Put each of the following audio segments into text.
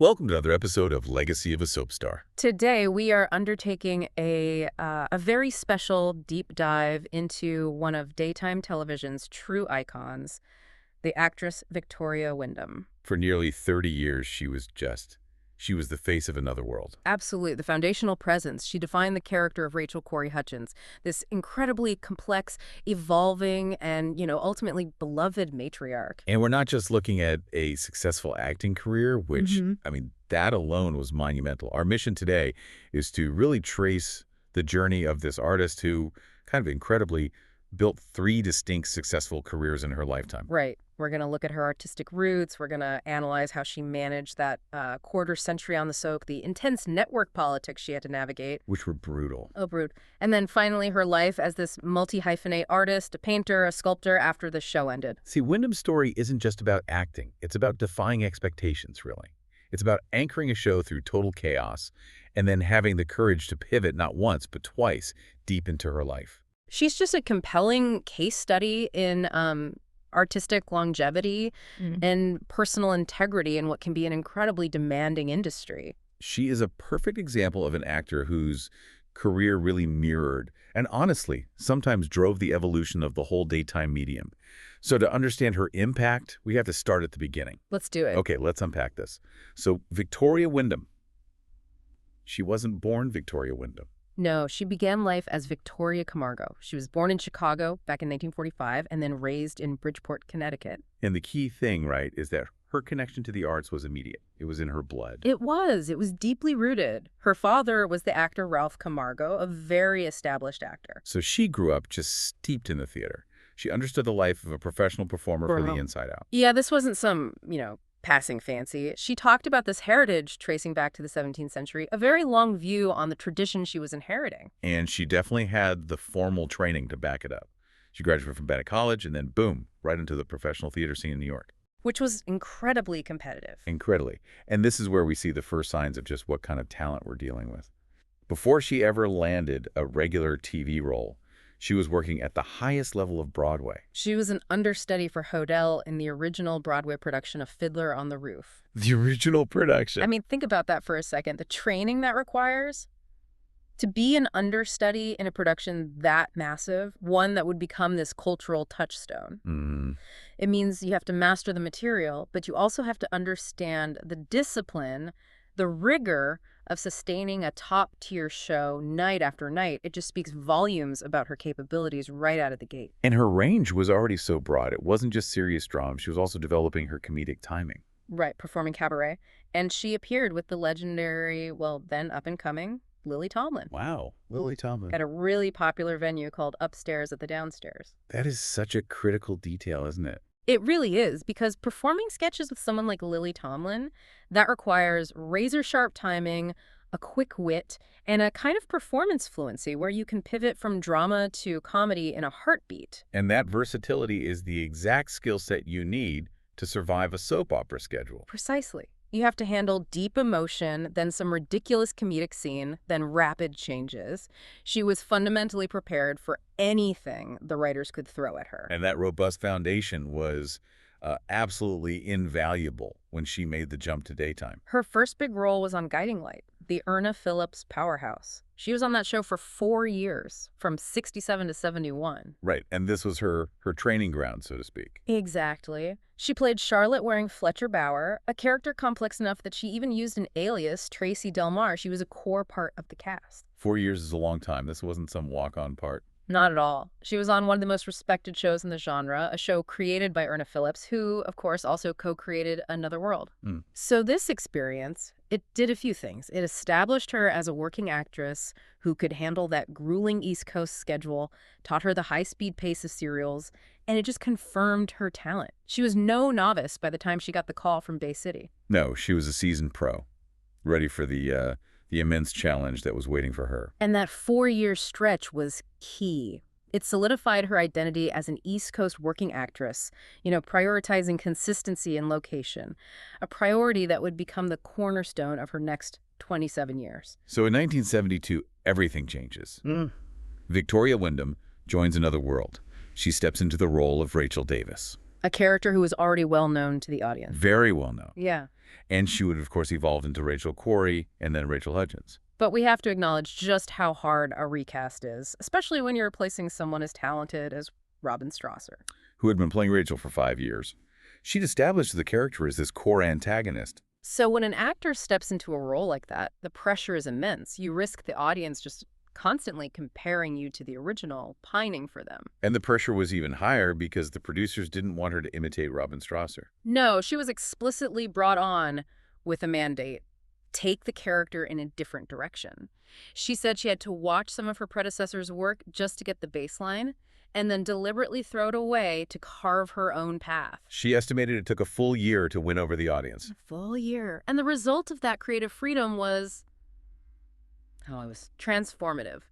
Welcome to another episode of Legacy of a Soap Star. Today, we are undertaking a very special deep dive into one of daytime television's true icons, the actress Victoria Wyndham. For nearly 30 years, she was the face of another world. Absolutely, the foundational presence. She defined the character of Cory Hutchins, this incredibly complex, evolving, and, ultimately beloved matriarch. And we're not just looking at a successful acting career, which, that alone was monumental. Our mission today is to really trace the journey of this artist who kind of incredibly built three distinct successful careers in her lifetime. Right. We're going to look at her artistic roots. We're going to analyze how she managed that quarter century on the soap, the intense network politics she had to navigate. Which were brutal. Oh, brood. And then finally her life as this multi-hyphenate artist, a painter, a sculptor after the show ended. See, Wyndham's story isn't just about acting. It's about defying expectations, really. It's about anchoring a show through total chaos and then having the courage to pivot not once, but twice deep into her life. She's just a compelling case study in artistic longevity and personal integrity in what can be an incredibly demanding industry. She is a perfect example of an actor whose career really mirrored and honestly sometimes drove the evolution of the whole daytime medium. So to understand her impact, we have to start at the beginning. Let's do it. Okay, let's unpack this. So Victoria Wyndham, she wasn't born Victoria Wyndham. No, she began life as Victoria Camargo. She was born in Chicago back in 1945 and then raised in Bridgeport, Connecticut. And the key thing, right, is that her connection to the arts was immediate. It was in her blood. It was. It was deeply rooted. Her father was the actor Ralph Camargo, a very established actor. So she grew up just steeped in the theater. She understood the life of a professional performer from the inside out. Yeah, this wasn't some, passing fancy. She talked about this heritage tracing back to the 17th century, a very long view on the tradition she was inheriting. And she definitely had the formal training to back it up. She graduated from Bennett College and then, boom, right into the professional theater scene in New York. Which was incredibly competitive. Incredibly. And this is where we see the first signs of just what kind of talent we're dealing with. Before she ever landed a regular TV role, she was working at the highest level of Broadway. She was an understudy for Hodel in the original Broadway production of Fiddler on the Roof. The original production. I mean, think about that for a second. The training that requires to be an understudy in a production that massive, one that would become this cultural touchstone. It means you have to master the material, but you also have to understand the discipline, the rigor of sustaining a top-tier show night after night. It just speaks volumes about her capabilities right out of the gate. And her range was already so broad. It wasn't just serious drama. She was also developing her comedic timing. Right, performing cabaret. And she appeared with the legendary, then up-and-coming, Lily Tomlin. Wow, Lily Tomlin. At a really popular venue called Upstairs at the Downstairs. That is such a critical detail, isn't it? It really is, because performing sketches with someone like Lily Tomlin, that requires razor-sharp timing, a quick wit, and a kind of performance fluency where you can pivot from drama to comedy in a heartbeat. And that versatility is the exact skill set you need to survive a soap opera schedule. Precisely. You have to handle deep emotion, then some ridiculous comedic scene, then rapid changes. She was fundamentally prepared for anything the writers could throw at her. And that robust foundation was absolutely invaluable when she made the jump to daytime. Her first big role was on Guiding Light, the Erna Phillips powerhouse. She was on that show for 4 years, from 67 to 71. Right, and this was her training ground, so to speak. Exactly. She played Charlotte wearing Fletcher Bower, a character complex enough that she even used an alias, Tracy Delmar. She was a core part of the cast. 4 years is a long time. This wasn't some walk-on part. Not at all. She was on one of the most respected shows in the genre, a show created by Erna Phillips, who, of course, also co-created Another World. So this experience, it did a few things. It established her as a working actress who could handle that grueling East Coast schedule, taught her the high-speed pace of serials, and it just confirmed her talent. She was no novice by the time she got the call from Bay City. No, she was a seasoned pro, ready for the immense challenge that was waiting for her. And that 4-year stretch was key. It solidified her identity as an East Coast working actress, prioritizing consistency and location, a priority that would become the cornerstone of her next 27 years. So in 1972, everything changes. Victoria Wyndham joins Another World. She steps into the role of Rachel Davis. A character who was already well known to the audience. Very well known. Yeah. And she would, of course, evolve into Rachel Cory and then Rachel Hudgens. But we have to acknowledge just how hard a recast is, especially when you're replacing someone as talented as Robin Strasser, who had been playing Rachel for 5 years. She'd established the character as this core antagonist. So when an actor steps into a role like that, the pressure is immense. You risk the audience just constantly comparing you to the original, pining for them. And the pressure was even higher because the producers didn't want her to imitate Robin Strasser. No, she was explicitly brought on with a mandate. Take the character in a different direction. She said she had to watch some of her predecessors' work just to get the baseline, and then deliberately throw it away to carve her own path. She estimated it took a full year to win over the audience. A full year. And the result of that creative freedom was, it was transformative.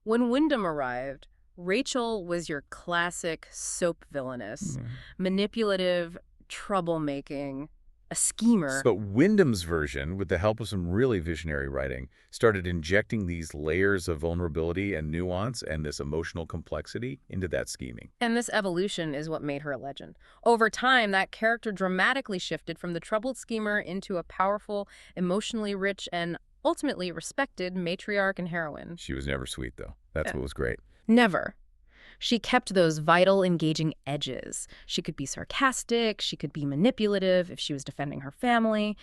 When Wyndham arrived, Rachel was your classic soap villainess, manipulative, troublemaking, a schemer. But Wyndham's version, with the help of some really visionary writing, started injecting these layers of vulnerability and nuance and this emotional complexity into that scheming. And this evolution is what made her a legend. Over time, that character dramatically shifted from the troubled schemer into a powerful, emotionally rich, and ultimately respected matriarch and heroine. She was never sweet, though. That's what was great. Never. She kept those vital, engaging edges. She could be sarcastic, she could be manipulative if she was defending her family,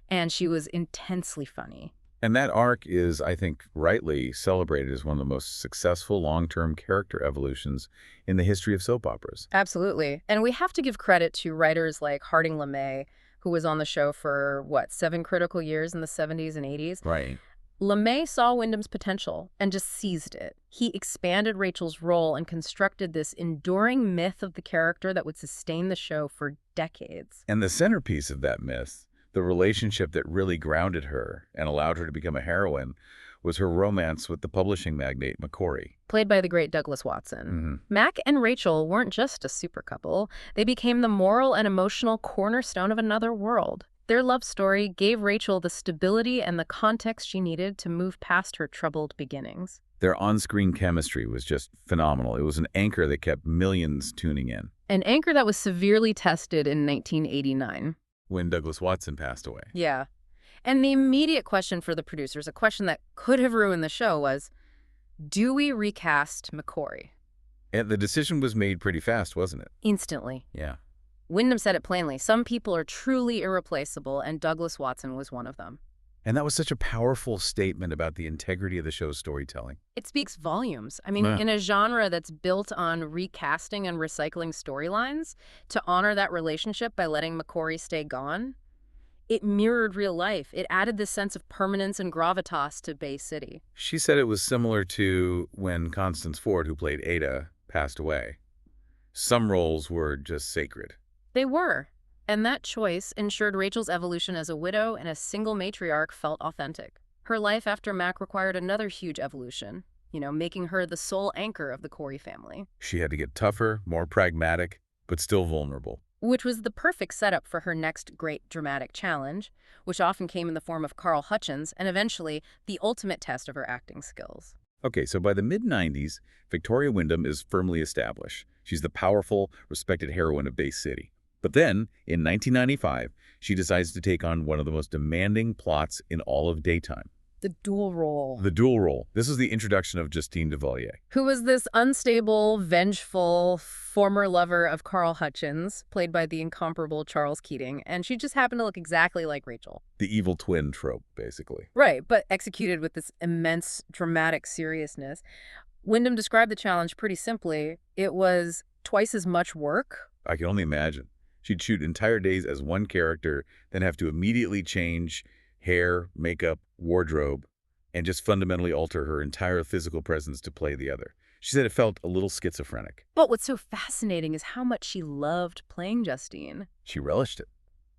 and she was intensely funny. And that arc is, I think, rightly celebrated as one of the most successful long-term character evolutions in the history of soap operas. Absolutely. And we have to give credit to writers like Harding LeMay, who was on the show for, 7 critical years in the 70s and 80s? Right. LeMay saw Wyndham's potential and just seized it. He expanded Rachel's role and constructed this enduring myth of the character that would sustain the show for decades. And the centerpiece of that myth, the relationship that really grounded her and allowed her to become a heroine, was her romance with the publishing magnate Cory. Played by the great Douglas Watson. Mac and Rachel weren't just a super couple. They became the moral and emotional cornerstone of another world. Their love story gave Rachel the stability and the context she needed to move past her troubled beginnings. Their on-screen chemistry was just phenomenal. It was an anchor that kept millions tuning in. An anchor that was severely tested in 1989. When Douglas Watson passed away. Yeah. And the immediate question for the producers, a question that could have ruined the show, was, do we recast McCory? And the decision was made pretty fast, wasn't it? Instantly. Yeah. Wyndham said it plainly. Some people are truly irreplaceable, and Douglas Watson was one of them. And that was such a powerful statement about the integrity of the show's storytelling. It speaks volumes. I mean, in a genre that's built on recasting and recycling storylines, to honor that relationship by letting McCory stay gone, it mirrored real life. It added this sense of permanence and gravitas to Bay City. She said it was similar to when Constance Ford, who played Ada, passed away. Some roles were just sacred. They were. And that choice ensured Rachel's evolution as a widow and a single matriarch felt authentic. Her life after Mac required another huge evolution, making her the sole anchor of the Cory family. She had to get tougher, more pragmatic, but still vulnerable. Which was the perfect setup for her next great dramatic challenge, which often came in the form of Carl Hutchins and eventually the ultimate test of her acting skills. Okay, so by the mid-90s, Victoria Wyndham is firmly established. She's the powerful, respected heroine of Bay City. But then, in 1995, she decides to take on one of the most demanding plots in all of daytime. The dual role. The dual role. This is the introduction of Justine Duvalier. Who was this unstable, vengeful, former lover of Carl Hutchins, played by the incomparable Charles Keating, and she just happened to look exactly like Rachel. The evil twin trope, basically. Right, but executed with this immense, dramatic seriousness. Wyndham described the challenge pretty simply. It was twice as much work. I can only imagine. She'd shoot entire days as one character, then have to immediately change hair, makeup, wardrobe, and just fundamentally alter her entire physical presence to play the other. She said it felt a little schizophrenic. But what's so fascinating is how much she loved playing Justine. She relished it.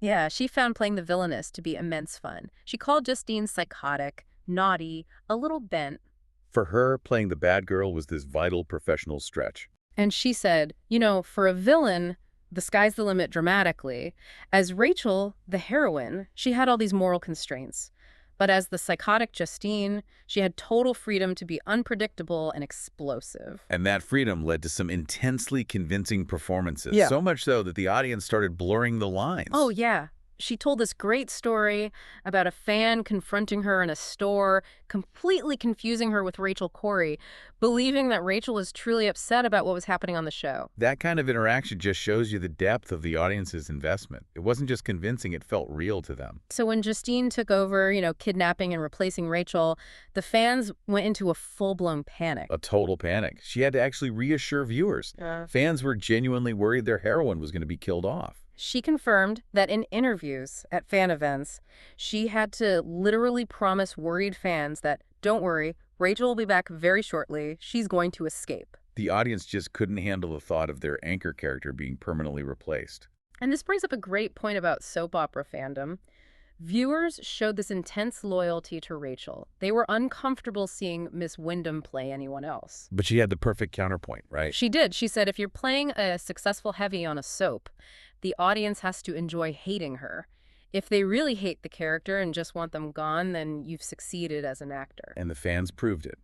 Yeah, she found playing the villainess to be immense fun. She called Justine psychotic, naughty, a little bent. For her, playing the bad girl was this vital professional stretch. And she said, for a villain, the sky's the limit dramatically. As Rachel, the heroine, she had all these moral constraints. But as the psychotic Justine, she had total freedom to be unpredictable and explosive. And that freedom led to some intensely convincing performances, Yeah. so much so that the audience started blurring the Oh, lines. yeah. She told this great story about a fan confronting her in a store, completely confusing her with Rachel Cory, believing that Rachel was truly upset about what was happening on the show. That kind of interaction just shows you the depth of the audience's investment. It wasn't just convincing, it felt real to them. So when Justine took over, kidnapping and replacing Rachel, the fans went into a full-blown panic. A total panic. She had to actually reassure viewers. Fans were genuinely worried their heroine was going to be killed off. She confirmed that in interviews at fan events, she had to literally promise worried fans that, don't worry, Rachel will be back very shortly. She's going to escape. The audience just couldn't handle the thought of their anchor character being permanently replaced. And this brings up a great point about soap opera fandom. Viewers showed this intense loyalty to Rachel. They were uncomfortable seeing Miss Wyndham play anyone else. But she had the perfect counterpoint, right? She did. She said, if you're playing a successful heavy on a soap, the audience has to enjoy hating her. If they really hate the character and just want them gone, then you've succeeded as an actor. And the fans proved it.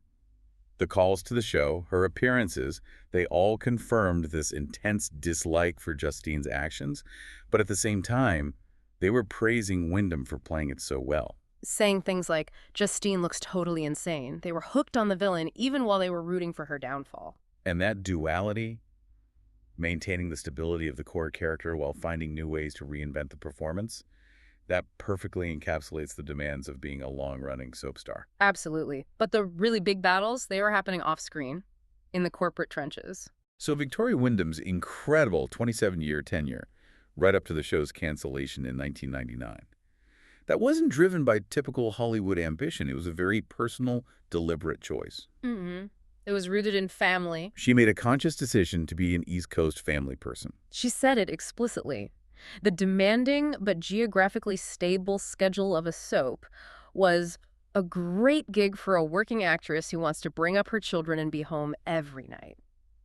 The calls to the show, her appearances, they all confirmed this intense dislike for Justine's actions, but at the same time, they were praising Wyndham for playing it so well. Saying things like, Justine looks totally insane. They were hooked on the villain even while they were rooting for her downfall. And that duality, maintaining the stability of the core character while finding new ways to reinvent the performance, that perfectly encapsulates the demands of being a long-running soap star. Absolutely. But the really big battles, they were happening off-screen, in the corporate trenches. So Victoria Wyndham's incredible 27-year tenure, right up to the show's cancellation in 1999, that wasn't driven by typical Hollywood ambition. It was a very personal, deliberate choice. It was rooted in family. She made a conscious decision to be an East Coast family person. She said it explicitly. The demanding but geographically stable schedule of a soap was a great gig for a working actress who wants to bring up her children and be home every night.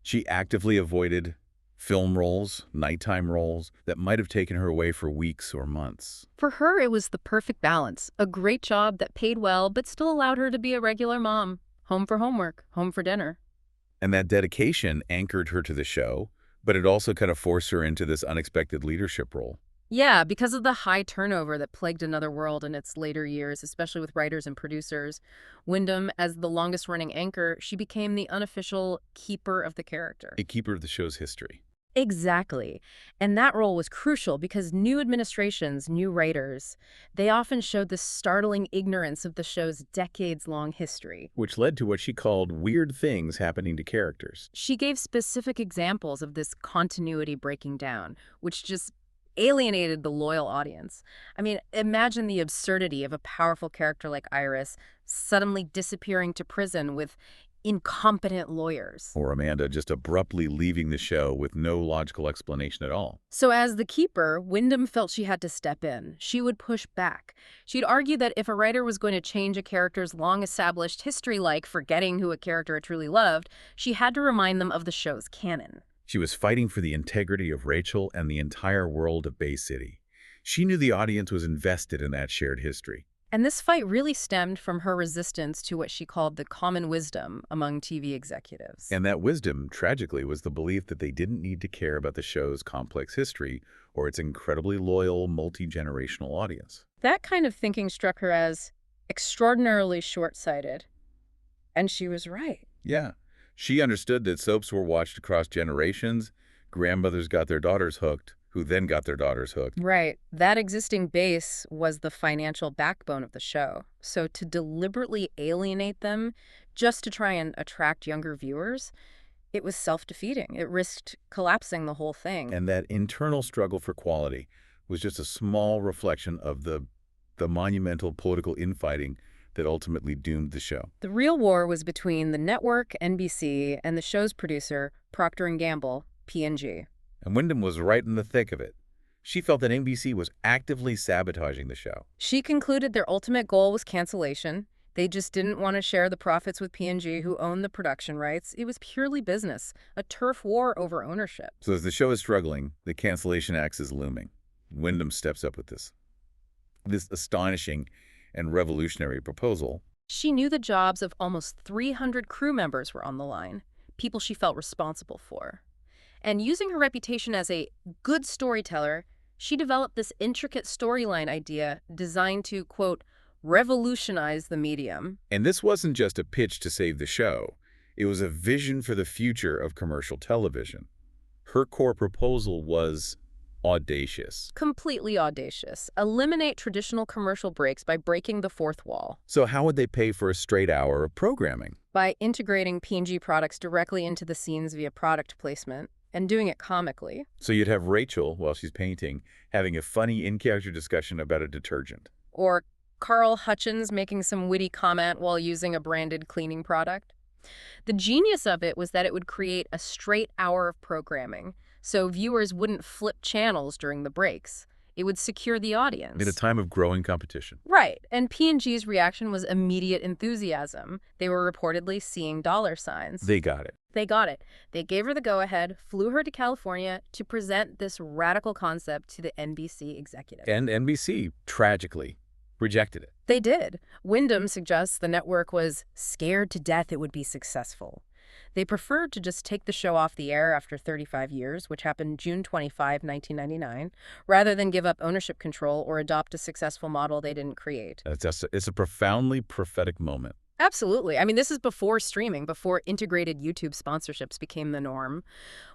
She actively avoided film roles, nighttime roles that might have taken her away for weeks or months. For her, it was the perfect balance. A great job that paid well but still allowed her to be a regular mom. Home for homework, home for dinner. And that dedication anchored her to the show, but it also kind of forced her into this unexpected leadership role. Yeah, because of the high turnover that plagued Another World in its later years, especially with writers and producers, Wyndham, as the longest-running anchor, she became the unofficial keeper of the character. A keeper of the show's history. Exactly. And that role was crucial because new administrations, new writers, they often showed this startling ignorance of the show's decades-long history. Which led to what she called weird things happening to characters. She gave specific examples of this continuity breaking down, which just alienated the loyal audience. I mean, imagine the absurdity of a powerful character like Iris suddenly disappearing to prison with incompetent lawyers. Or Amanda just abruptly leaving the show with no logical explanation at all. So as the keeper, Wyndham felt she had to step in. She would push back. She'd argue that if a writer was going to change a character's long-established history, like forgetting who a character truly loved, she had to remind them of the show's canon. She was fighting for the integrity of Rachel and the entire world of Bay City. She knew the audience was invested in that shared history. And this fight really stemmed from her resistance to what she called the common wisdom among TV executives. And that wisdom, tragically, was the belief that they didn't need to care about the show's complex history or its incredibly loyal, multi-generational audience. That kind of thinking struck her as extraordinarily short-sighted. And she was right. Yeah. She understood that soaps were watched across generations. Grandmothers got their daughters hooked, who then got their daughters hooked. Right. That existing base was the financial backbone of the show. So to deliberately alienate them just to try and attract younger viewers, it was self-defeating. It risked collapsing the whole thing. And that internal struggle for quality was just a small reflection of the monumental political infighting that ultimately doomed the show. The real war was between the network, NBC, and the show's producer, Procter & Gamble, P&G. And Wyndham was right in the thick of it. She felt that NBC was actively sabotaging the show. She concluded their ultimate goal was cancellation. They just didn't want to share the profits with P&G, who owned the production rights. It was purely business, a turf war over ownership. So as the show is struggling, the cancellation axe is looming. Wyndham steps up with this astonishing and revolutionary proposal. She knew the jobs of almost 300 crew members were on the line, people she felt responsible for. And using her reputation as a good storyteller, she developed this intricate storyline idea designed to, quote, revolutionize the medium. And this wasn't just a pitch to save the show. It was a vision for the future of commercial television. Her core proposal was audacious. Completely audacious. Eliminate traditional commercial breaks by breaking the fourth wall. So how would they pay for a straight hour of programming? By integrating P&G products directly into the scenes via product placement, and doing it comically. So you'd have Rachel, while she's painting, having a funny in-character discussion about a detergent. Or Carl Hutchins making some witty comment while using a branded cleaning product. The genius of it was that it would create a straight hour of programming, so viewers wouldn't flip channels during the breaks. It would secure the audience. In a time of growing competition. Right, and P&G's reaction was immediate enthusiasm. They were reportedly seeing dollar signs. They got it. They got it. They gave her the go-ahead, flew her to California to present this radical concept to the NBC executive. And NBC, tragically, rejected it. They did. Wyndham suggests the network was scared to death it would be successful. They preferred to just take the show off the air after 35 years, which happened June 25, 1999, rather than give up ownership control or adopt a successful model they didn't create. It's a profoundly prophetic moment. Absolutely. I mean, this is before streaming, before integrated YouTube sponsorships became the norm.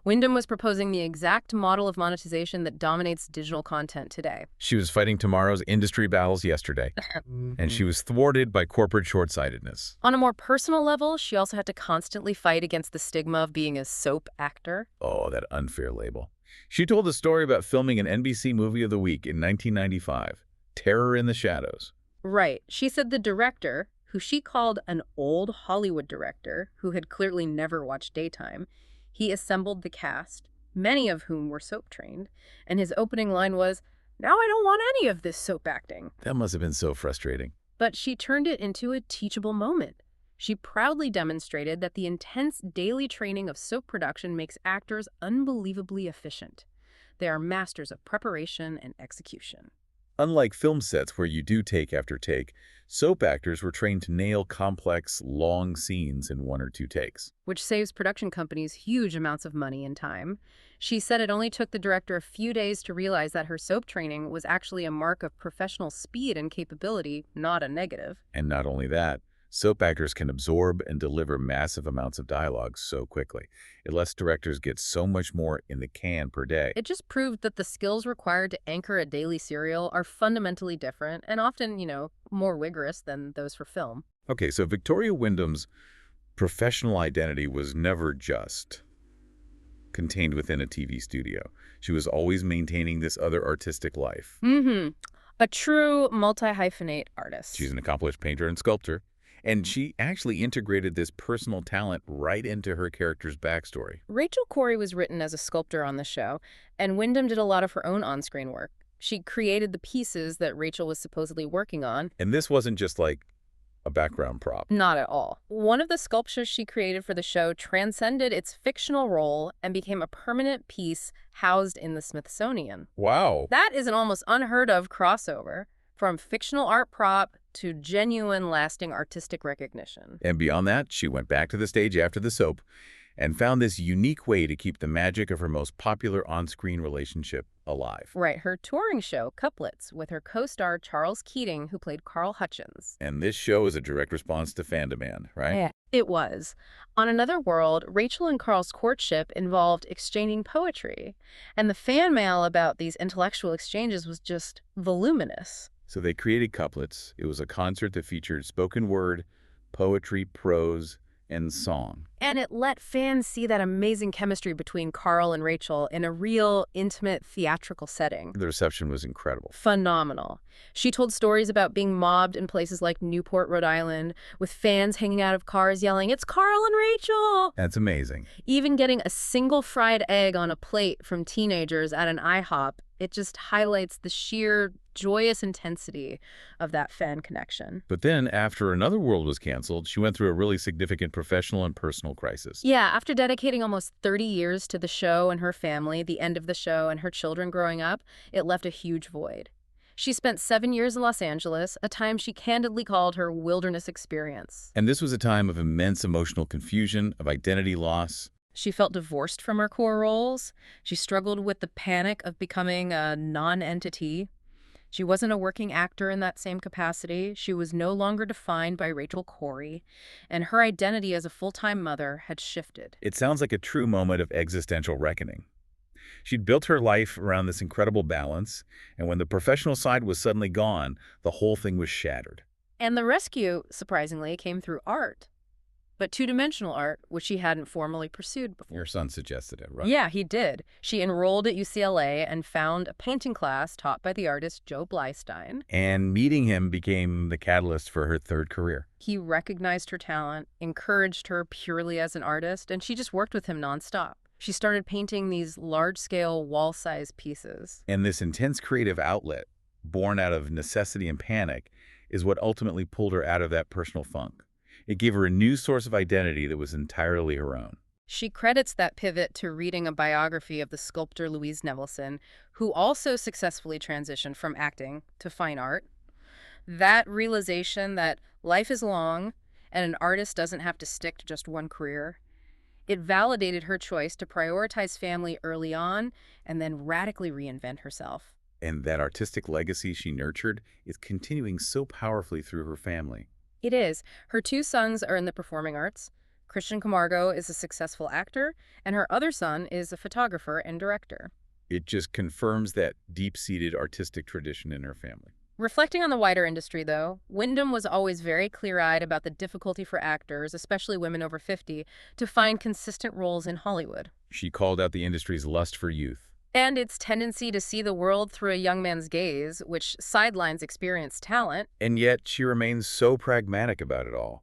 Wyndham was proposing the exact model of monetization that dominates digital content today. She was fighting tomorrow's industry battles yesterday, and she was thwarted by corporate short-sightedness. On a more personal level, she also had to constantly fight against the stigma of being a soap actor. Oh, that unfair label. She told a story about filming an NBC Movie of the Week in 1995, Terror in the Shadows. Right. She said the director, who she called an old Hollywood director who had clearly never watched daytime, he assembled the cast, many of whom were soap trained, and his opening line was, "Now I don't want any of this soap acting." That must have been so frustrating. But she turned it into a teachable moment. She proudly demonstrated that the intense daily training of soap production makes actors unbelievably efficient. They are masters of preparation and execution. Unlike film sets where you do take after take, soap actors were trained to nail complex, long scenes in 1 or 2 takes. Which saves production companies huge amounts of money and time. She said it only took the director a few days to realize that her soap training was actually a mark of professional speed and capability, not a negative. And not only that, soap actors can absorb and deliver massive amounts of dialogue so quickly. It lets directors get so much more in the can per day. It just proved that the skills required to anchor a daily serial are fundamentally different and often, more rigorous than those for film. Okay, so Victoria Wyndham's professional identity was never just contained within a TV studio. She was always maintaining this other artistic life. A true multi-hyphenate artist. She's an accomplished painter and sculptor. And she actually integrated this personal talent right into her character's backstory. Rachel Cory was written as a sculptor on the show, and Wyndham did a lot of her own on-screen work. She created the pieces that Rachel was supposedly working on. And this wasn't just like a background prop. Not at all. One of the sculptures she created for the show transcended its fictional role and became a permanent piece housed in the Smithsonian. Wow. That is an almost unheard of crossover. From fictional art prop to genuine, lasting artistic recognition. And beyond that, she went back to the stage after the soap and found this unique way to keep the magic of her most popular on-screen relationship alive. Right, her touring show, Couplets, with her co-star Charles Keating, who played Carl Hutchins. And this show is a direct response to fan demand, right? Yeah, it was. On Another World, Rachel and Carl's courtship involved exchanging poetry, and the fan mail about these intellectual exchanges was just voluminous. So they created Couplets. It was a concert that featured spoken word, poetry, prose, and song. And it let fans see that amazing chemistry between Carl and Rachel in a real, intimate, theatrical setting. The reception was incredible. Phenomenal. She told stories about being mobbed in places like Newport, Rhode Island, with fans hanging out of cars yelling, "It's Carl and Rachel!" That's amazing. Even getting a single fried egg on a plate from teenagers at an IHOP, it just highlights the sheer joyous intensity of that fan connection. But then, after Another World was canceled, she went through a really significant professional and personal crisis. Yeah, after dedicating almost 30 years to the show and her family, the end of the show and her children growing up, it left a huge void. She spent 7 years in Los Angeles, a time she candidly called her wilderness experience. And this was a time of immense emotional confusion, of identity loss. She felt divorced from her core roles. She struggled with the panic of becoming a non-entity. She wasn't a working actor in that same capacity. She was no longer defined by Cory, and her identity as a full-time mother had shifted. It sounds like a true moment of existential reckoning. She'd built her life around this incredible balance, and when the professional side was suddenly gone, the whole thing was shattered. And the rescue, surprisingly, came through art. But two-dimensional art, which she hadn't formally pursued before. Your son suggested it, right? Yeah, he did. She enrolled at UCLA and found a painting class taught by the artist Joe Blystein. And meeting him became the catalyst for her third career. He recognized her talent, encouraged her purely as an artist, and she just worked with him nonstop. She started painting these large-scale wall-size pieces. And this intense creative outlet, born out of necessity and panic, is what ultimately pulled her out of that personal funk. It gave her a new source of identity that was entirely her own. She credits that pivot to reading a biography of the sculptor Louise Nevelson, who also successfully transitioned from acting to fine art. That realization that life is long and an artist doesn't have to stick to just one career, it validated her choice to prioritize family early on and then radically reinvent herself. And that artistic legacy she nurtured is continuing so powerfully through her family. It is. Her 2 sons are in the performing arts. Christian Camargo is a successful actor, and her other son is a photographer and director. It just confirms that deep-seated artistic tradition in her family. Reflecting on the wider industry, though, Wyndham was always very clear-eyed about the difficulty for actors, especially women over 50, to find consistent roles in Hollywood. She called out the industry's lust for youth. And its tendency to see the world through a young man's gaze, which sidelines experienced talent. And yet she remains so pragmatic about it all.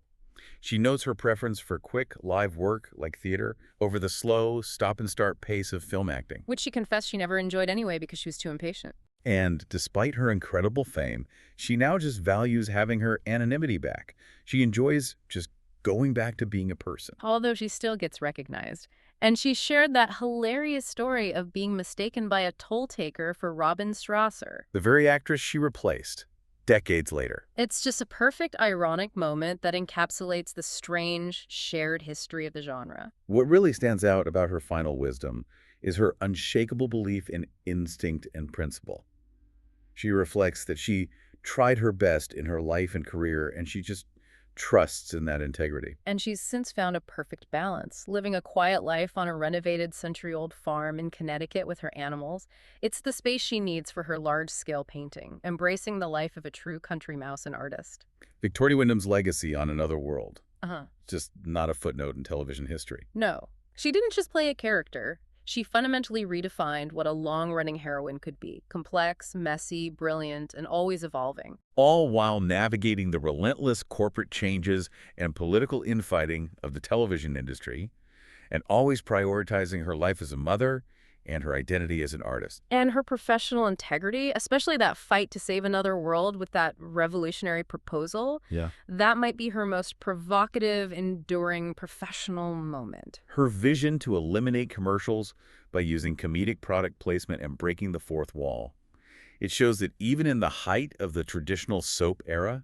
She notes her preference for quick, live work, like theater, over the slow, stop-and-start pace of film acting. Which she confessed she never enjoyed anyway because she was too impatient. And despite her incredible fame, she now just values having her anonymity back. She enjoys just going back to being a person. Although she still gets recognized. And she shared that hilarious story of being mistaken by a toll taker for Robin Strasser. The very actress she replaced, decades later. It's just a perfect ironic moment that encapsulates the strange, shared history of the genre. What really stands out about her final wisdom is her unshakable belief in instinct and principle. She reflects that she tried her best in her life and career, and she just trusts in that integrity. And she's since found a perfect balance, living a quiet life on a renovated century-old farm in Connecticut with her animals. It's the space she needs for her large-scale painting, embracing the life of a true country mouse and artist. Victoria Wyndham's legacy on Another World. Uh-huh. Just not a footnote in television history. No. She didn't just play a character. She fundamentally redefined what a long-running heroine could be. Complex, messy, brilliant, and always evolving. All while navigating the relentless corporate changes and political infighting of the television industry, and always prioritizing her life as a mother and her identity as an artist. And her professional integrity, especially that fight to save another world with that revolutionary proposal, that might be her most provocative, enduring professional moment. Her vision to eliminate commercials by using comedic product placement and breaking the fourth wall. It shows that even in the height of the traditional soap era,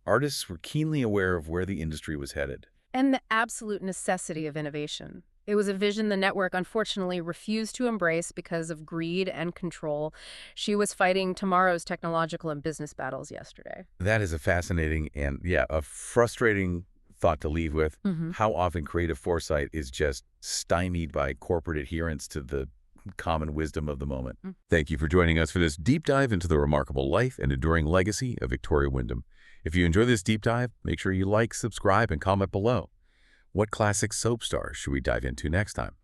artists were keenly aware of where the industry was headed. And the absolute necessity of innovation. It was a vision the network unfortunately refused to embrace because of greed and control. She was fighting tomorrow's technological and business battles yesterday. That is a fascinating and, a frustrating thought to leave with. How often creative foresight is just stymied by corporate adherence to the common wisdom of the moment. Thank you for joining us for this deep dive into the remarkable life and enduring legacy of Victoria Wyndham. If you enjoy this deep dive, make sure you like, subscribe, and comment below. What classic soap stars should we dive into next time?